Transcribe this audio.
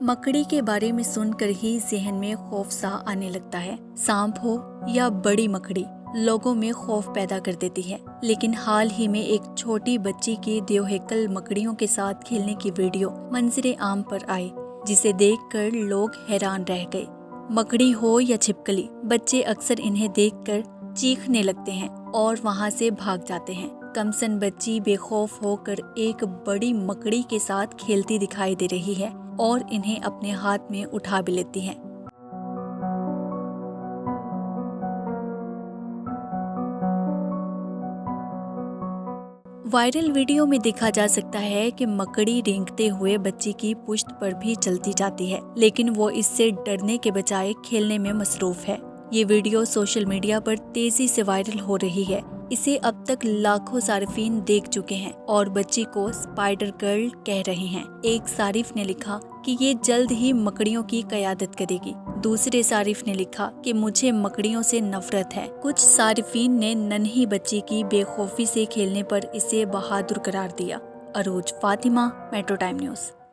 मकड़ी के बारे में सुनकर ही जहन में खौफ सा आने लगता है। सांप हो या बड़ी मकड़ी लोगों में खौफ पैदा कर देती है। लेकिन हाल ही में एक छोटी बच्ची की देवहैकल मकड़ियों के साथ खेलने की वीडियो मंजरे आम पर आई, जिसे देखकर लोग हैरान रह गए। मकड़ी हो या छिपकली, बच्चे अक्सर इन्हें देखकर चीखने लगते हैं और वहां से भाग जाते हैं। कमसन बच्ची बेखौफ होकर एक बड़ी मकड़ी के साथ खेलती दिखाई दे रही है और इन्हें अपने हाथ में उठा भी लेती है। वायरल वीडियो में देखा जा सकता है कि मकड़ी रेंगते हुए बच्ची की पुश्त पर भी चलती जाती है, लेकिन वो इससे डरने के बजाय खेलने में मसरूफ है। ये वीडियो सोशल मीडिया पर तेजी से वायरल हो रही है। इसे अब तक लाखों सारिफीन देख चुके हैं और बच्ची को स्पाइडर गर्ल कह रहे हैं। एक सारिफ ने लिखा कि ये जल्द ही मकड़ियों की क़यादत करेगी। दूसरे सारिफ ने लिखा कि मुझे मकड़ियों से नफरत है। कुछ सारिफीन ने नन्ही बच्ची की बेखौफी से खेलने पर इसे बहादुर करार दिया। Arooj Fatima, Metro Time news.